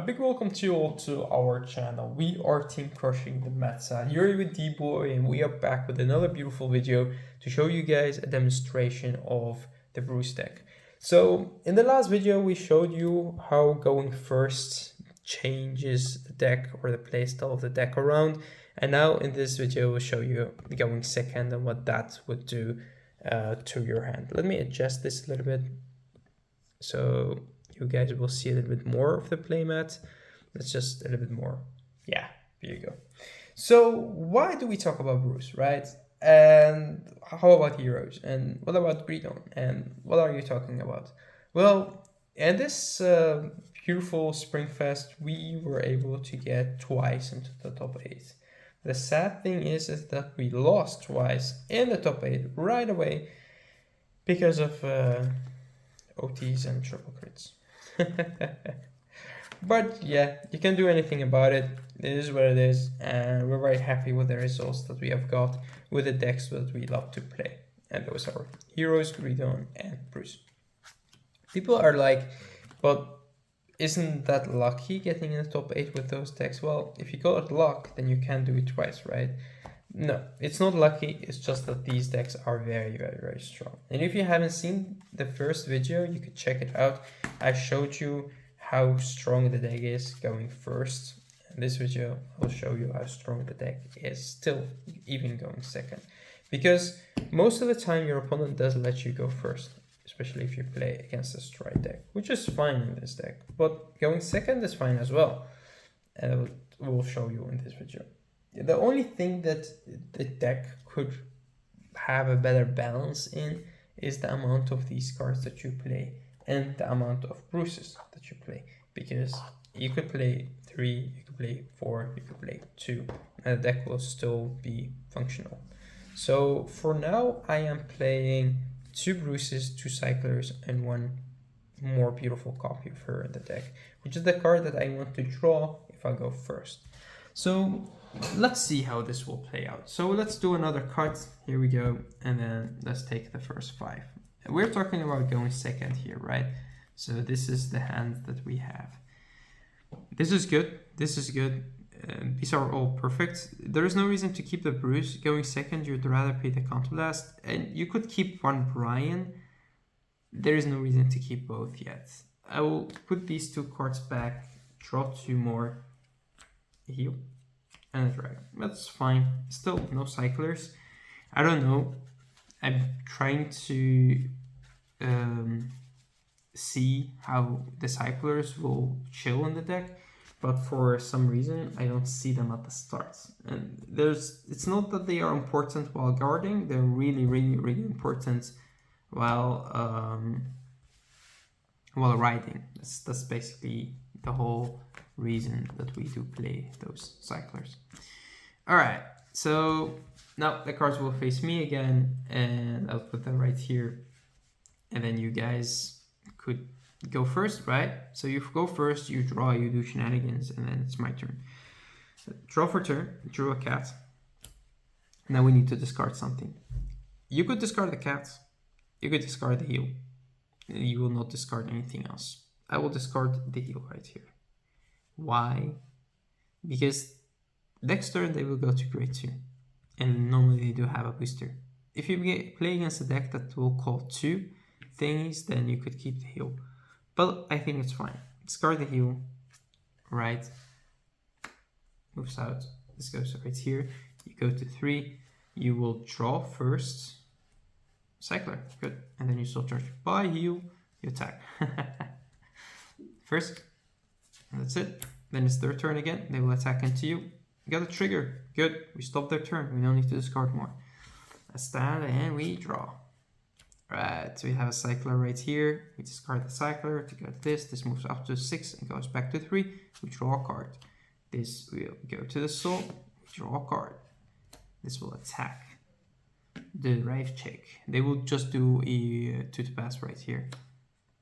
A big welcome to you all to our channel. We are Team Crushing the Meta. You're with D-Boy and we are back with another beautiful video to show you guys a demonstration of the Bruce deck. So in the last video we showed you how going first changes the deck or the playstyle of the deck around, and now in this video we'll show you going second and what that would do to your hand. Let me adjust this a little bit so you guys will see a little bit more of the playmat. That's just a little bit more. Yeah, here you go. So why do we talk about Bruce, right? And how about heroes? And what about Greedon? And what are you talking about? Well, in this beautiful Springfest, we were able to get twice into the top 8. The sad thing is that we lost twice in the top 8 right away because of OTs and triple crits. But yeah, you can't do anything about it. It is what it is, and we're very happy with the results that we have got with the decks that we love to play. And those are Heroes, Greedon, and Bruce. People are like, but isn't that lucky getting in the top 8 with those decks? Well, if you call it luck, then you can do it twice, right? No, it's not lucky, it's just that these decks are very, very, very strong. And if you haven't seen the first video, you could check it out. I showed you how strong the deck is going first. In this video, I'll show you how strong the deck is still, even going second. Because most of the time your opponent does let you go first, especially if you play against a stride deck, which is fine in this deck. But going second is fine as well. And we'll show you in this video. The only thing that the deck could have a better balance in is the amount of these cards that you play and the amount of Bruces that you play. Because you could play 3, you could play 4, you could play 2, and the deck will still be functional. So for now, I am playing 2 Bruces, 2 Cyclers, and 1 more beautiful copy of her in the deck, which is the card that I want to draw if I go first. So let's see how this will play out. So let's do another cut. Here we go. And then let's take the first 5. And we're talking about going second here, right? So this is the hand that we have. This is good. This is good. These are all perfect. There is no reason to keep the Bruce going second. You'd rather play the Counterblast. And you could keep 1 Brian. There is no reason to keep both yet. I will put these 2 cards back, draw 2 more, heal, and a dragon. That's fine. Still no cyclers. I don't know. I'm trying to see how the cyclers will chill in the deck, but for some reason I don't see them at the start. And it's not that they are important while guarding. They're really, really, really important while riding. That's basically the whole reason that we do play those cyclers. All right, so now the cards will face me again, and I'll put them right here, and then you guys could go first, right? So you go first, you draw, you do shenanigans, and then it's my turn. So draw for turn, drew a cat. Now we need to discard something. You could discard the cat, you could discard the heal. You will not discard anything else. I will discard the heal right here. Why? Because next turn they will go to grade 2, and normally they do have a booster. If you play against a deck that will call 2 things, then you could keep the heal. But I think it's fine. Discard the heal, right? Moves out. This goes right here. You go to 3. You will draw first. Cycler, good. And then you still charge by heal, you attack. First. And that's it. Then it's their turn again. They will attack into you. You got a trigger. Good. We stop their turn. We don't need to discard more. Let's stand and we draw. Right. So we have a cycler right here. We discard the cycler to get this. This moves up to 6 and goes back to 3. We draw a card. This will go to the soul. We draw a card. This will attack the Rive check. They will just do a 2 to pass right here.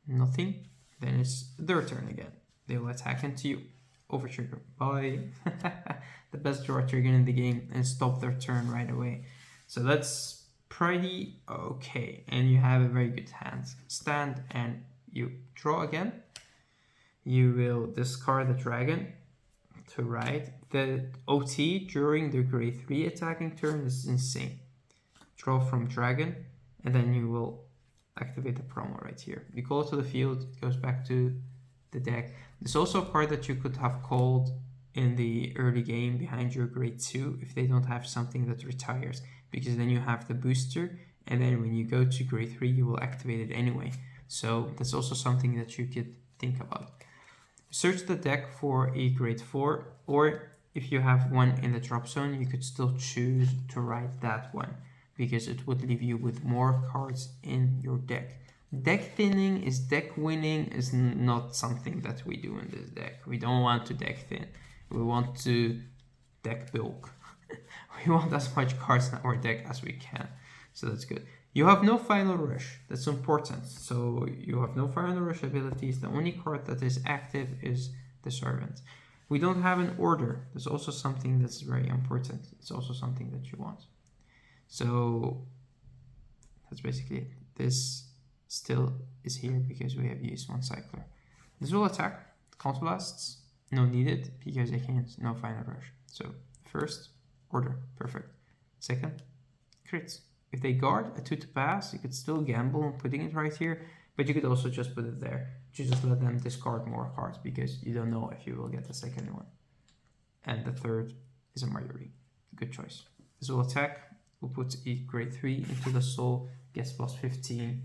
Nothing. Then it's their turn again. They will attack into you. Over trigger. Bye. The best draw trigger in the game, and stop their turn right away. So that's pretty okay. And you have a very good hand. Stand and you draw again. you will discard the dragon to right. The OT during the grade 3 attacking turn is insane. Draw from dragon, and then you will activate the promo right here. You call it to the field, it goes back to the deck. There's also a card that you could have called in the early game behind your grade 2 if they don't have something that retires, because then you have the booster, and then when you go to grade 3 you will activate it anyway. So that's also something that you could think about. Search the deck for a grade 4, or if you have one in the drop zone, you could still choose to write that one, because it would leave you with more cards in your deck. Deck thinning is deck winning is not something that we do in this deck. We don't want to deck thin. We want to deck bulk. We want as much cards in our deck as we can. So that's good. You have no final rush. That's important. So you have no final rush abilities. The only card that is active is the servant. We don't have an order. That's also something that's very important. It's also something that you want. So that's basically it. This still is here because we have used one cycler. This will attack. Counter blasts. No needed because they can't. No final rush. So first, order. Perfect. Second, crits. If they guard a 2 to pass, you could still gamble on putting it right here, but you could also just put it there to just let them discard more cards because you don't know if you will get the second one. And the third is a Marjorie. Good choice. This will attack. We'll put a grade 3 into the soul, gets plus 15,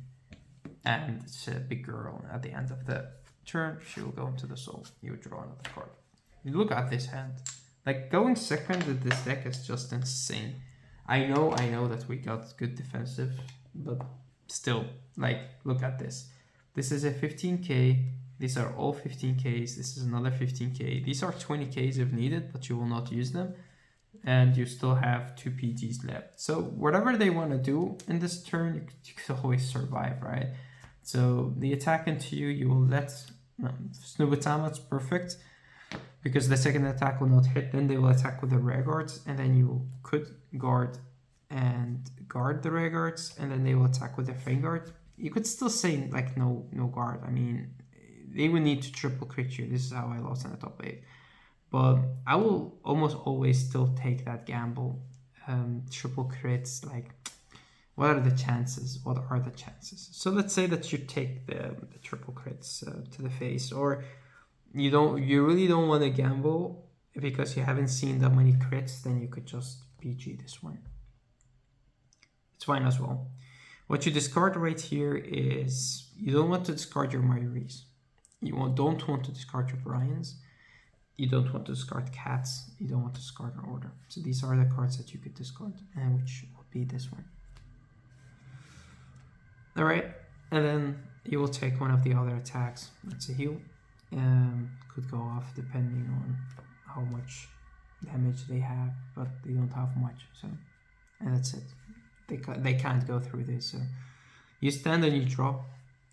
and it's a big girl. At the end of the turn, she will go into the soul. You draw another card. You look at this hand. Like, going second with this deck is just insane. I know that we got good defensive, but still, like, look at this. This is a 15k. These are all 15ks. This is another 15k. These are 20ks if needed, but you will not use them. And you still have 2 PGs left. So whatever they want to do in this turn, you could always survive, right? So the attack into you will let Snubutama, it's perfect. Because the second attack will not hit, then they will attack with the rear guards, and then you could guard and guard the rear guards, and then they will attack with the Vanguard. You could still say like no guard. I mean, they would need to triple crit you. This is how I lost in the top 8. But I will almost always still take that gamble. Triple crits, like, what are the chances? What are the chances? So let's say that you take the triple crits to the face, or you really don't want to gamble because you haven't seen that many crits, then you could just PG this one. It's fine as well. What you discard right here is you don't want to discard your Marjories. You don't want to discard your Brians. You don't want to discard cats. You don't want to discard an order. So these are the cards that you could discard, and which would be this one. All right, and then you will take one of the other attacks. It's a heal. Could go off depending on how much damage they have, but they don't have much. So, and that's it. They can't go through this. So you stand and you draw.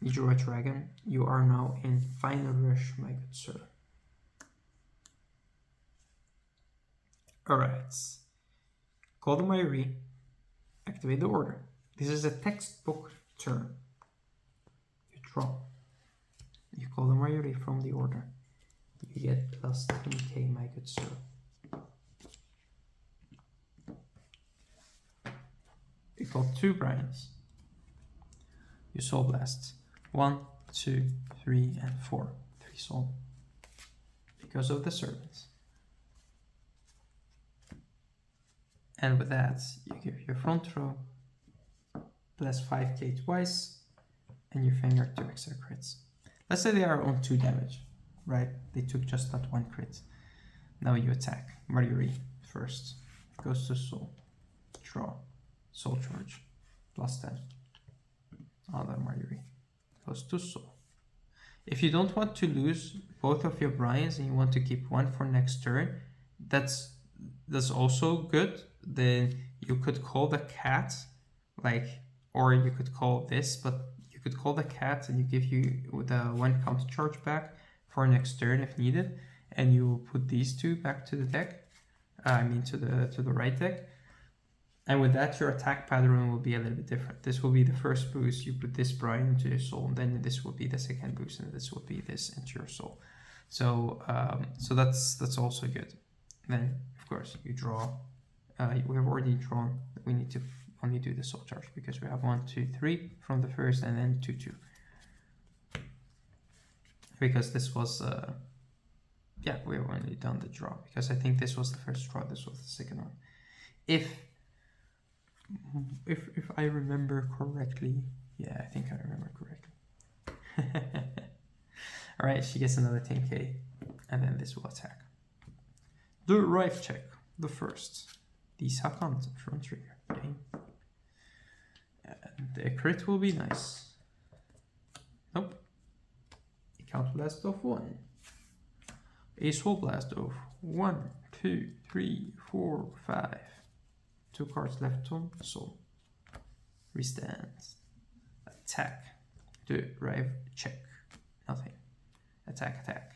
You draw a dragon. You are now in final rush, my good sir. Alright. Call the Marjorie. Activate the order. This is a textbook turn. You draw. You call the Marjorie from the order. You get plus 3k, my good sir. You call 2 Brians. You soul blast. 1, 2, 3, and 4. 3 soul. Because of the servants. And with that, you give your front row plus 5k twice, and your Vanguard 2 extra crits. Let's say they are on 2 damage, right? They took just that 1 crit. Now you attack. Marjorie first. Goes to soul. Draw. Soul charge. Plus 10. Other Marjorie. Goes to soul. If you don't want to lose both of your Brians and you want to keep one for next turn, that's also good. Then you could call the cat, like, or you could call this, but you could call the cat and you give you the 1 counter charge back for next turn if needed, and you put these 2 back to the deck. I mean to the right deck. And with that, your attack pattern will be a little bit different. This will be the first boost. You put this Brian into your soul, and then this will be the second boost, and this will be this into your soul. So so that's also good. Then of course you draw. We have already drawn. We need to only do the soul charge because we have 1, 2, 3 from the first, and then 2, 2. Because this was yeah, we've only done the draw because I think this was the first draw. This was the second one. If I remember correctly, yeah, I think I remember correctly. All right, she gets another 10k, and then this will attack. The rife check, the first. The second front trigger. Okay. And the crit will be nice. Nope. A counter blast of 1. A soul blast of 1, 2, 3, 4, 5. 2 cards left on soul. Restand. Attack. The rife check. Nothing. Attack.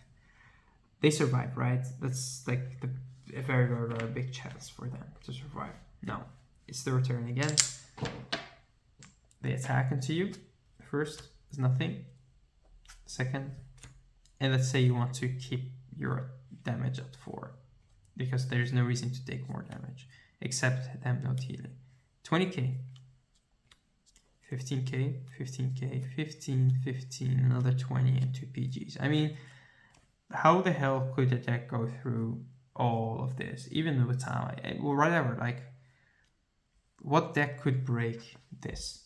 They survive, right? That's like a very, very, very big chance for them to survive. Now, it's their turn again. They attack into you. First is nothing. Second, and let's say you want to keep your damage at 4 because there's no reason to take more damage except them not healing. 20k. 15k, 15k, 15, 15, another 20, and 2 PGs. I mean, how the hell could a deck go through all of this, even with time? Or whatever, like, what deck could break this?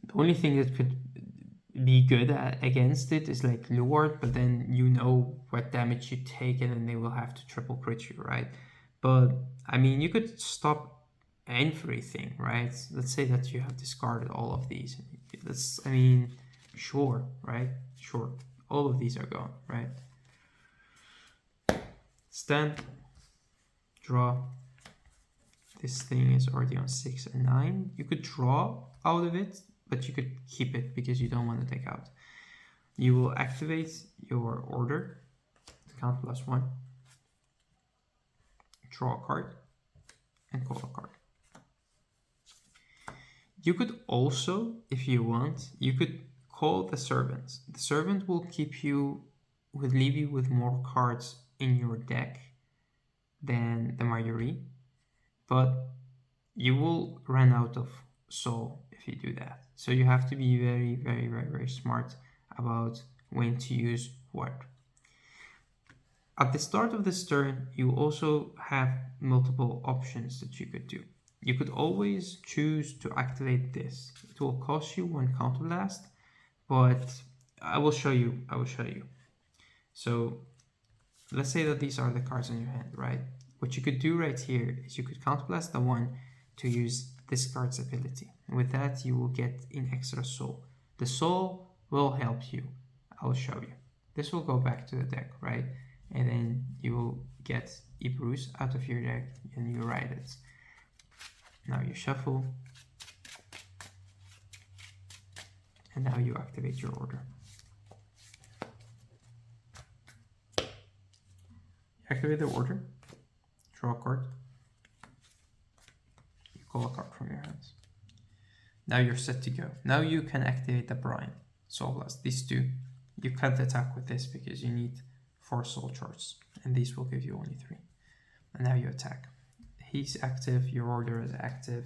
The only thing that could be good against it is like Lured, but then you know what damage you take and then they will have to triple crit you, right? But, I mean, you could stop everything, right? Let's say that you have discarded all of these. That's, I mean, sure, right? Sure. All of these are gone, right? Stand, draw. This thing is already on 6 and 9. You could draw out of it, but you could keep it because you don't want to take out. You will activate your order, count +1, draw a card, and call a card. You could also, if you want, you could call the servant. The servant will leave you with more cards in your deck than the Marjorie, but you will run out of soul if you do that. So you have to be very, very, very, very smart about when to use what. At the start of this turn, you also have multiple options that you could do. You could always choose to activate this. It will cost you 1 counterblast, but I will show you. So let's say that these are the cards in your hand, right? What you could do right here is you could counterblast the 1 to use this card's ability. And with that, you will get an extra soul. The soul will help you. I will show you. This will go back to the deck, right? And then you will get a Bruce out of your deck and you write it. Now you shuffle. And now you activate your order. Activate the order. Draw a card. You call a card from your hands. Now you're set to go. Now you can activate the Brine, Soul Blast. These two. You can't attack with this because you need 4 soul charts. And these will give you only 3. And now you attack. He's active, your order is active.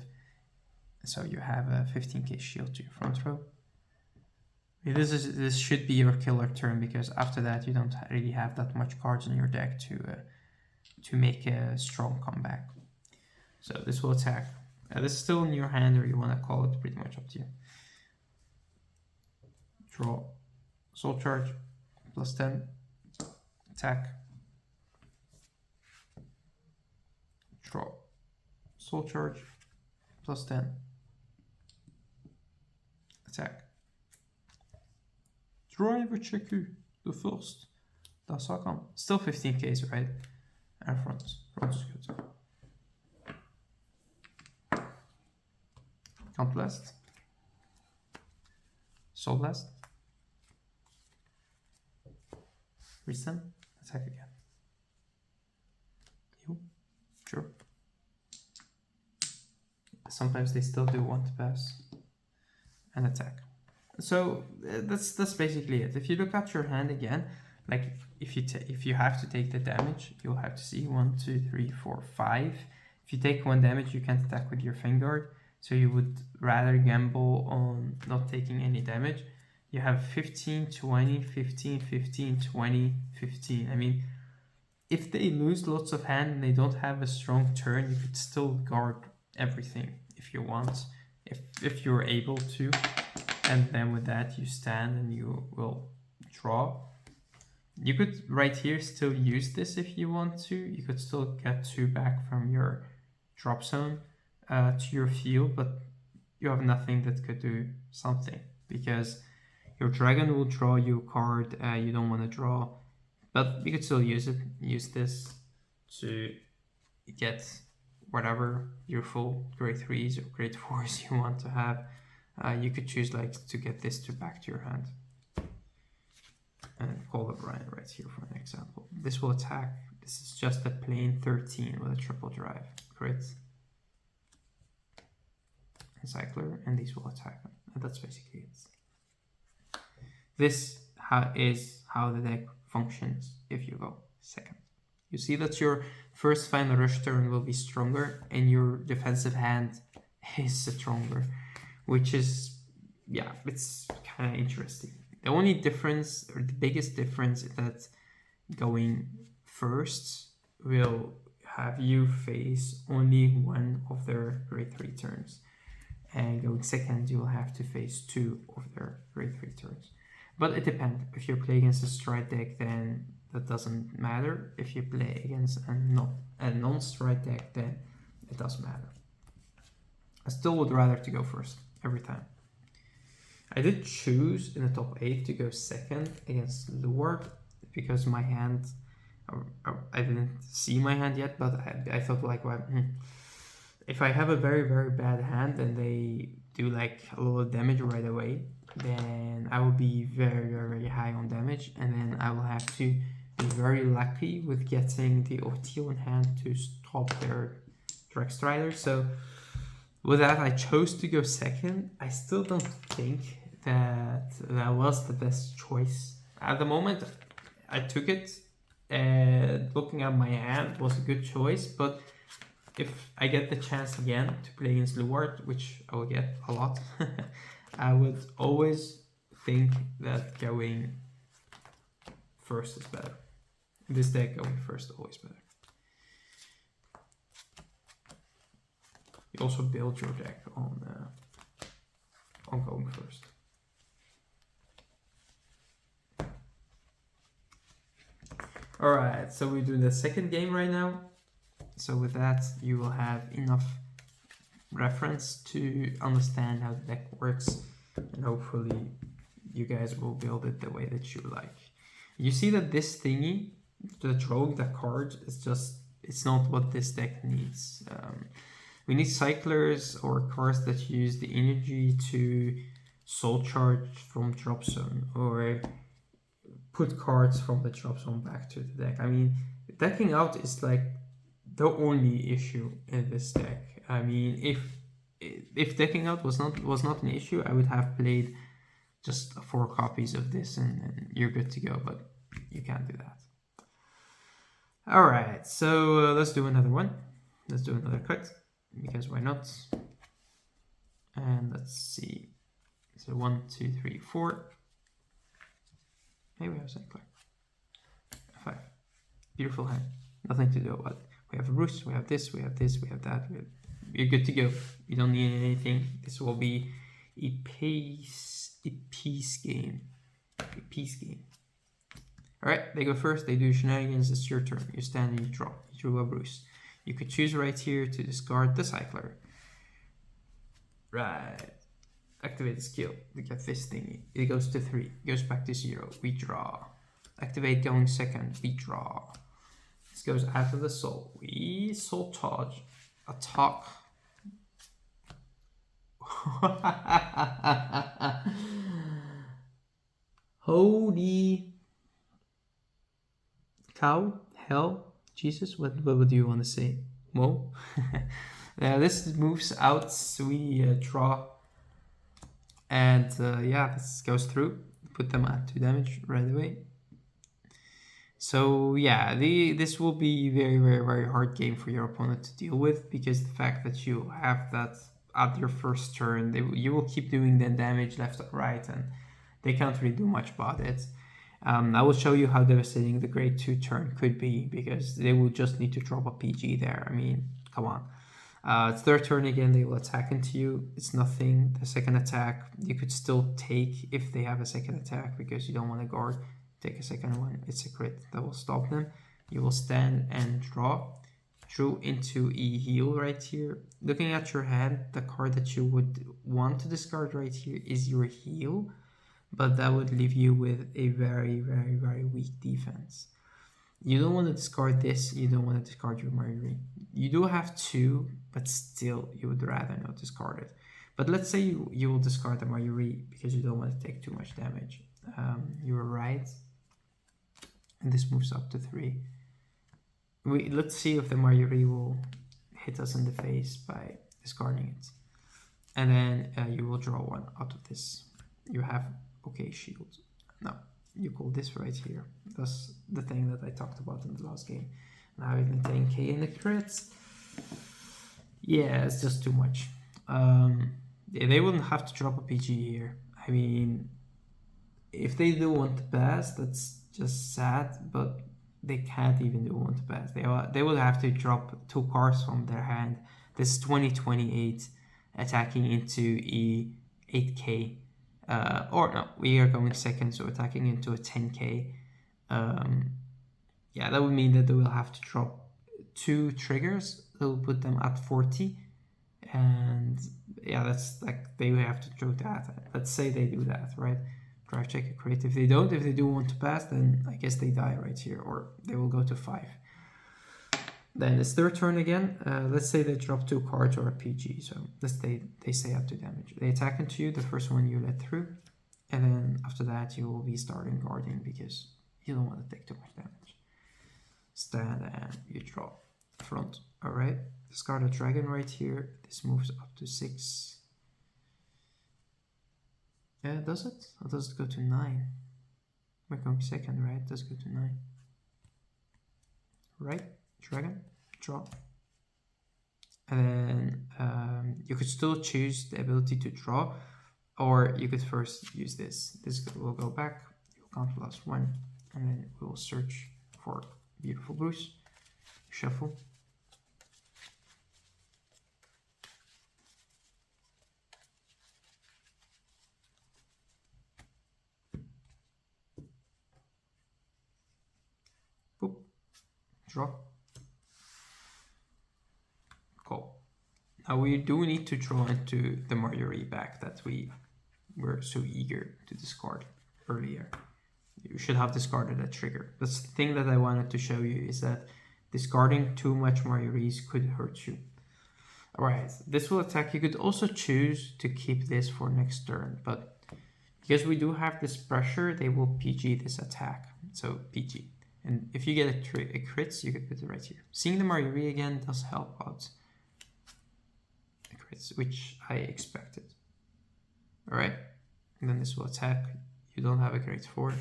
So you have a 15k shield to your front row. This should be your killer turn because after that you don't really have that much cards in your deck to make a strong comeback. So this will attack. This is still in your hand, or you want to call it, pretty much up to you. Draw, soul charge, +10, attack. Draw, soul charge, +10, attack. Driver checker, the first. That's how come. Still 15k's, right? And front is good. Count blast. Soul blast. Resend. Attack again. You? Sure. Sometimes they still do want to pass. And attack. So that's basically it. If you look at your hand again, like if you have to take the damage, you'll have to see 1, 2, 3, 4, 5. If you take 1 damage, you can't attack with your Vanguard, so you would rather gamble on not taking any damage. You have 15, 20, 15, 15, 20, 15. I mean, if they lose lots of hand and they don't have a strong turn, you could still guard everything if you want, if you're able to. And then with that, you stand and you will draw. You could right here still use this if you want to. You could still get 2 back from your drop zone to your field, but you have nothing that could do something, because your dragon will draw you a card you don't want to draw, but you could still use it. Use this to get whatever your full grade 3s or grade 4s you want to have. You could choose like to get this to back to your hand. And call the Brian right here for an example. This will attack. This is just a plain 13 with a triple drive. Crit. And cycler, and these will attack them. And that's basically it. This is how the deck functions if you go second. You see that your first final rush turn will be stronger and your defensive hand is stronger, which is, yeah, it's kind of interesting. The only difference, or the biggest difference, is that going first will have you face only 1 of their grade 3 turns, and going second you will have to face 2 of their grade 3 turns. But it depends. If you play against a stride deck, then that doesn't matter. If you play against a non-stride deck, then it does matter. I still would rather to go first every time. I did choose in the top 8 to go second against Luard because my hand, I didn't see my hand yet, but I felt like, well, if I have a very, very bad hand and they do like a lot of damage right away, then I will be very, very high on damage, and then I will have to be very lucky with getting the OT on hand to stop their Drag Strider. So with that, I chose to go second. I still don't think that was the best choice. At the moment, I took it, and looking at my hand was a good choice, but if I get the chance again to play against Luard, which I will get a lot, I would always think that going first is better. In this deck, going first is always better. You also build your deck on going first. Alright, so we do the second game right now. So with that, you will have enough reference to understand how the deck works, and hopefully you guys will build it the way that you like. You see that this thingy, the drawing the card, is just, it's not what this deck needs. We need cyclers or cards that use the energy to soul charge from drop zone, or put cards from the drop zone back to the deck. I mean, decking out is like the only issue in this deck. I mean, if decking out was not an issue, I would have played just 4 copies of this and you're good to go, but you can't do that. Alright, so let's do another one. Let's do another cut, because why not? And let's see. So 1, 2, 3, 4. Hey, we have cycler. 5. Beautiful hand. Nothing to do about it. We have a roost, we have this, we have this, we have that. We're good to go. You don't need anything. This will be a peace game. A peace game. Alright, they go first, they do shenanigans, it's your turn. You stand and you draw. You drew a roost. You could choose right here to discard the cycler. Right. Activate the skill to get this thingy. It goes to 3. It goes back to 0. We draw. Activate going second. We draw. This goes after the soul. We soul charge. Attack. Holy cow. Hell. Jesus. What do you want to say? Whoa. This moves out. So we draw. And yeah, this goes through. Put them at 2 damage right away. So yeah, this will be very hard game for your opponent to deal with, because the fact that you have that at your first turn, you will keep doing the damage left and right, and they can't really do much about it. I will show you how devastating the grade 2 turn could be, because they will just need to drop a PG there. I mean, come on. It's their turn again, they will attack into you. It's nothing. The second attack, you could still take if they have a second attack, because you don't want to guard. Take a second one, it's a crit. That will stop them. You will stand and draw. Drew into a heal right here. Looking at your hand, the card that you would want to discard right here is your heal, but that would leave you with a very weak defense. You don't want to discard this, you don't want to discard your Marjorie. You do have two, but still you would rather not discard it. But let's say you will discard the Marjorie because you don't want to take too much damage. You were right. And this moves up to 3. Let's see if the Marjorie will hit us in the face by discarding it. And then you will draw 1 out of this. You have okay shield. No, you call this right here. That's the thing that I talked about in the last game. Now even 10k in the crits. Yeah, it's just too much. They wouldn't have to drop a PG here. I mean, if they do want to pass, that's just sad, but they can't even do want to pass. They will have to drop 2 cards from their hand. This is 2028 attacking into a 8k. Or no, we are going second, so attacking into a 10k. Yeah, that would mean that they will have to drop 2 triggers. That will put them at 40. And yeah, that's like, they have to do that. Let's say they do that, right? Drive check a crit. If they don't, if they do want to pass, then I guess they die right here, or they will go to 5. Then it's their turn again. Let's say they drop 2 cards or a PG. So let's say they stay up to damage. They attack into you, the first one you let through. And then after that, you will be starting guarding because you don't want to take too much damage. Stand and you draw front. Alright. Discard a dragon right here. This moves up to 6. Yeah, does it? Or does it go to 9? We're going second, right? Does it go to 9? Right? Dragon, draw. And then you could still choose the ability to draw, or you could first use this. This will go back, you'll count +1, and then we will search for beautiful Bruce. Shuffle. Boop. Draw. Call. Now we do need to draw into the Marjorie back that we were so eager to discard earlier. You should have discarded that trigger. That's the thing that I wanted to show you, is that discarding too much Marjories could hurt you. Alright, this will attack. You could also choose to keep this for next turn, but because we do have this pressure, they will PG this attack. So PG. And if you get a crits, you could put it right here. Seeing the Marjorie again does help out the crits, which I expected. Alright, and then this will attack. You don't have a grade 4.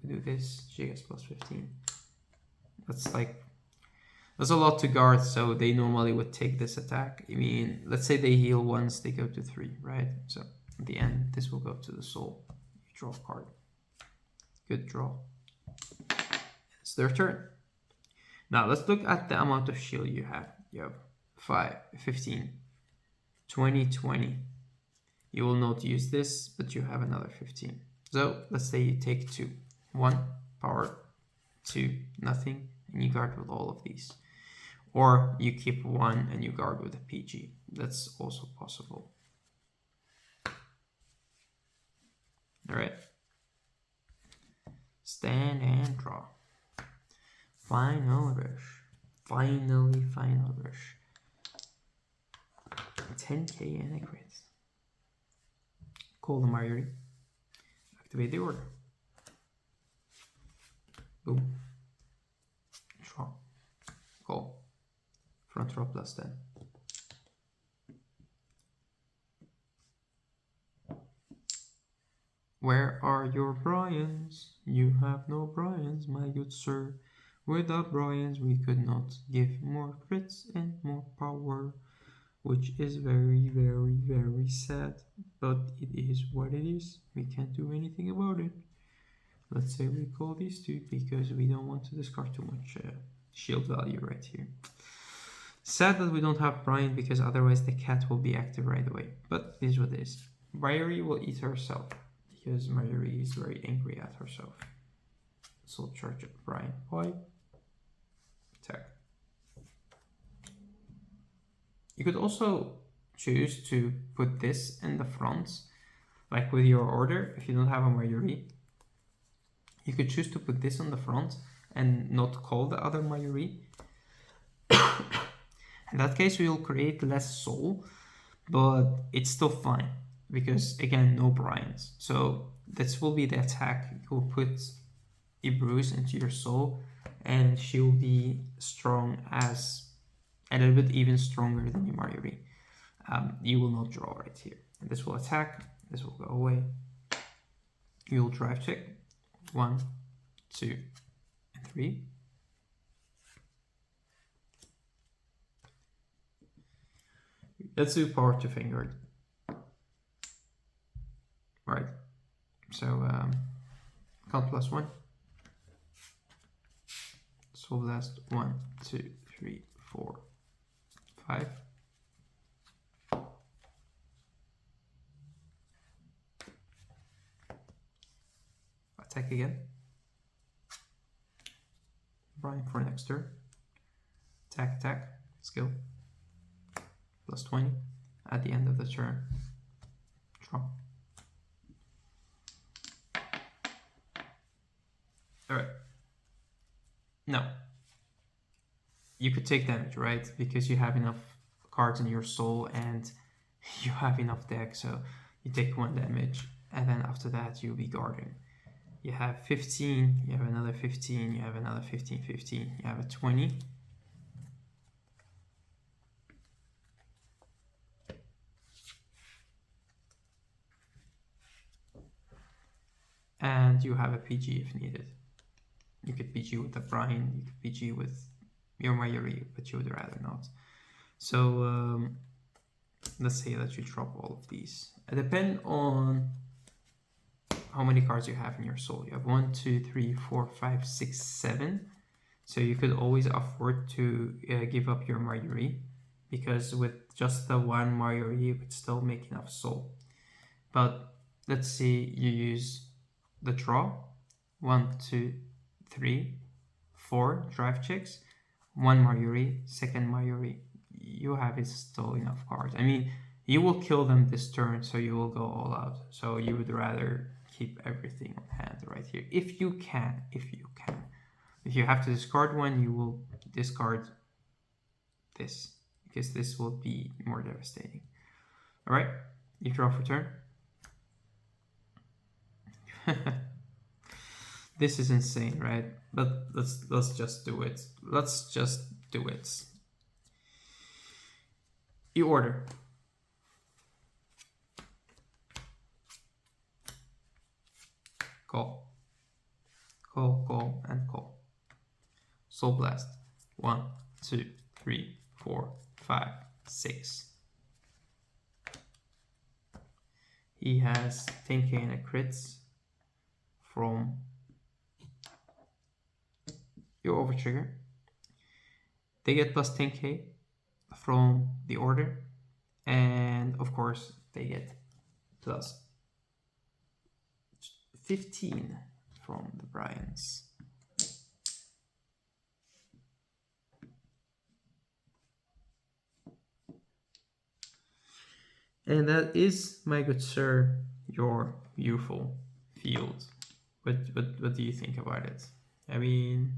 We do this, she gets +15. That's like, that's a lot to guard, so they normally would take this attack. I mean, let's say they heal once, they go to 3, right? So at the end, this will go to the soul. You draw a card. Good draw. It's their turn. Now let's look at the amount of shield you have. You have 5, 15, 20, 20. You will not use this, but you have another 15. So let's say you take 2. 1, power, 2, nothing, and you guard with all of these. Or you keep 1 and you guard with a PG. That's also possible. Alright. Stand and draw. Final rush. Finally, final rush. 10k and a crit. Call the Marjorie. Activate the order. Boom. Draw. Call. Front row +10. Where are your Bryans? You have no Bryans, my good sir. Without Bryans, we could not give more crits and more power, which is very, very, very sad. But it is what it is. We can't do anything about it. Let's say we call these two because we don't want to discard too much shield value right here. Sad that we don't have Brian because otherwise the cat will be active right away. But it is what it is. Marjorie will eat herself because Marjorie is very angry at herself. So charge up Brian. Why? Attack. You could also choose to put this in the front, like with your order. If you don't have a Marjorie, you could choose to put this on the front and not call the other Marjorie. In that case, we will create less soul, but it's still fine because again, no Bryans. So this will be the attack. You will put a Bruce into your soul, and she will be strong as a little bit even stronger than your Marjorie. You will not draw right here. And this will attack. This will go away. You will drive check. 1, 2, and 3. Let's do power to Vanguard. Right. So count +1. Soul Blast 1, 2, 3, 4, 5. Attack again. Brian for next turn. Attack, attack, skill. +20 at the end of the turn. Draw. Alright. Now, you could take damage, right? Because you have enough cards in your soul and you have enough deck, so you take 1 damage, and then after that you'll be guarding. You have 15, you have another 15, you have another 15, 15, you have a 20. And you have a PG if needed. You could PG with the Brian, you could PG with your Marjorie, but you would rather not. So let's say that you drop all of these. It depends on how many cards you have in your soul. You have 1, 2, 3, 4, 5, 6, 7. So you could always afford to give up your Marjorie, because with just the 1 Marjorie, you could still make enough soul. But let's say you use the draw. 1, 2, 3, 4 drive checks. 1 Marjorie, 2nd Marjorie. You have still enough cards. I mean, you will kill them this turn, so you will go all out. So you would rather keep everything on hand right here, if you can. If you have to discard 1, you will discard this, because this will be more devastating. All right, you draw for turn. This is insane, right? But let's just do it. Let's just do it. You order. Call. Call, call, and call. Soul Blast. 1, 2, 3, 4, 5, 6. He has 10k and a crits from your overtrigger. They get plus 10k from the order, and of course they get plus 15 from the Bryans. And that is, my good sir, your beautiful field. What do you think about it? I mean,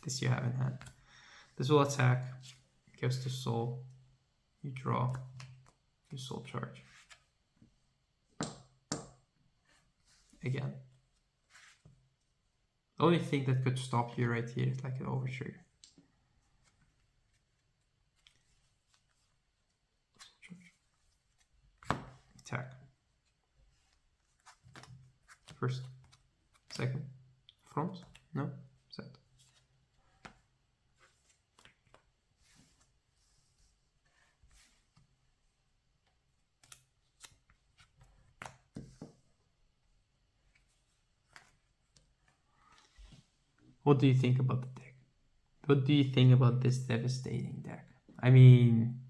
this you haven't had. This will attack, goes to soul, you draw, you soul charge. Again. The only thing that could stop you right here is like an overtrigger. Attack. First, second, front, no, set. What do you think about the deck? What do you think about this devastating deck? I mean,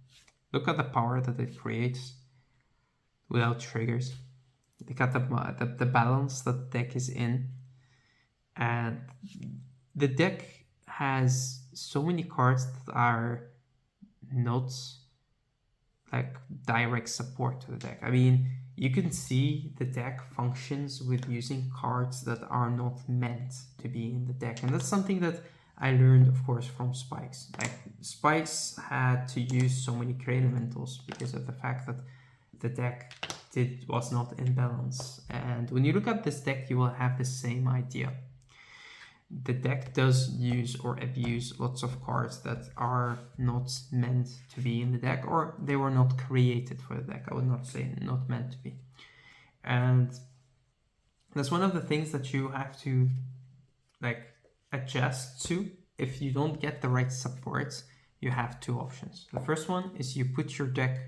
look at the power that it creates without triggers. Look at the balance that the deck is in. And the deck has so many cards that are not like direct support to the deck. I mean, you can see the deck functions with using cards that are not meant to be in the deck. And that's something that I learned, of course, from Spikes. Like, Spikes had to use so many create elementals because of the fact that the deck was not in balance. And when you look at this deck, you will have the same idea. The deck does use or abuse lots of cards that are not meant to be in the deck, or they were not created for the deck. I would not say not meant to be. And that's one of the things that you have to like adjust to. If you don't get the right supports, you have two options. The first one is you put your deck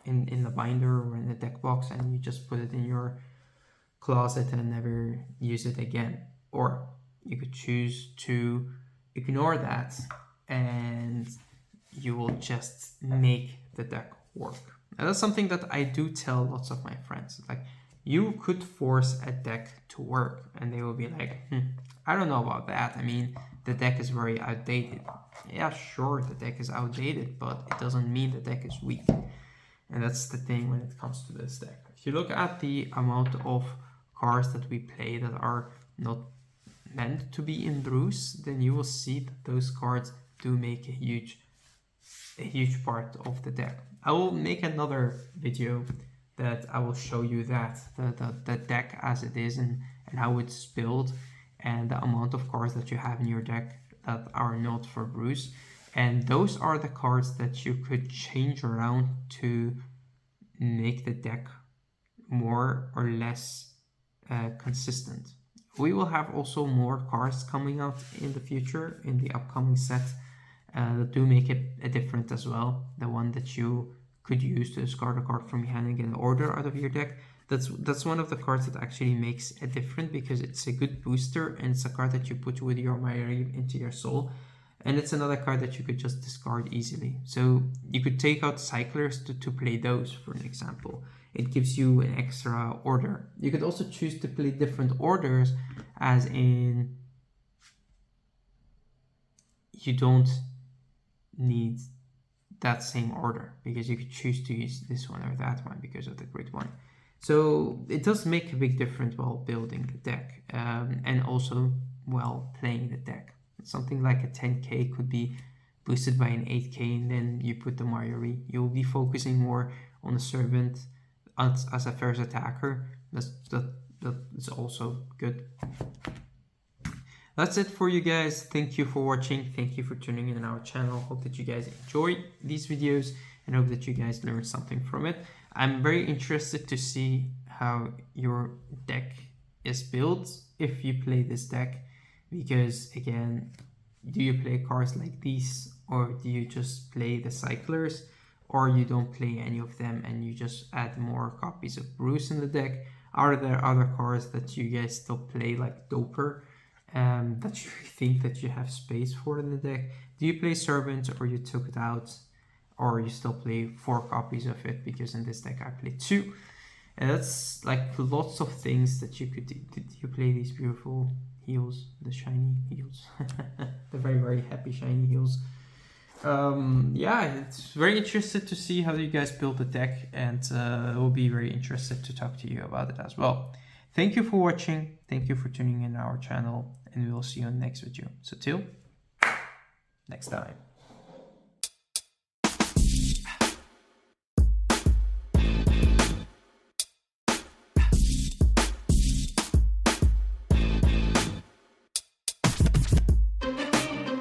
in the binder or in the deck box and you just put it in your closet and never use it again. Or you could choose to ignore that and you will just make the deck work. And that's something that I do tell lots of my friends. Like, you could force a deck to work and they will be like, I don't know about that. I mean, the deck is very outdated. Yeah, sure, the deck is outdated, but it doesn't mean the deck is weak. And that's the thing when it comes to this deck. If you look at the amount of cards that we play that are not meant to be in brews, then you will see that those cards do make a huge part of the deck. I will make another video that I will show you that the deck as it is and how it's built and the amount of cards that you have in your deck that are not for brews. And those are the cards that you could change around to make the deck more or less consistent. We will have also more cards coming out in the future in the upcoming set that do make it a different as well. The one that you could use to discard a card from your hand and get an order out of your deck. That's one of the cards that actually makes a difference because it's a good booster and it's a card that you put with your Myri into your soul. And it's another card that you could just discard easily. So you could take out cyclers to play those, for an example. It gives you an extra order. You could also choose to play different orders, as in you don't need that same order because you could choose to use this one or that one because of the grid one. So it does make a big difference while building the deck and also while playing the deck. Something like a 10k could be boosted by an 8k and then you put the Myri. You'll be focusing more on the servant as a first attacker. That's also good. That's it for you guys. Thank you for watching. Thank you for tuning in our channel. Hope that you guys enjoy these videos and hope that you guys learned something from it. I'm very interested to see how your deck is built if you play this deck, because again, do you play cards like these or do you just play the cyclers, or you don't play any of them and you just add more copies of Bruce in the deck? Are there other cards that you guys still play like Doper that you think that you have space for in the deck? Do you play Servant or you took it out, or you still play 4 copies of it? Because in this deck I play 2, and that's like lots of things that you could do. Did you play these beautiful heels, the shiny heels? The very, very happy shiny heels. Yeah, it's very interested to see how you guys build the deck, and we'll be very interested to talk to you about it as well. Thank you for watching, thank you for tuning in our channel, and we will see you on the next video. So till next time.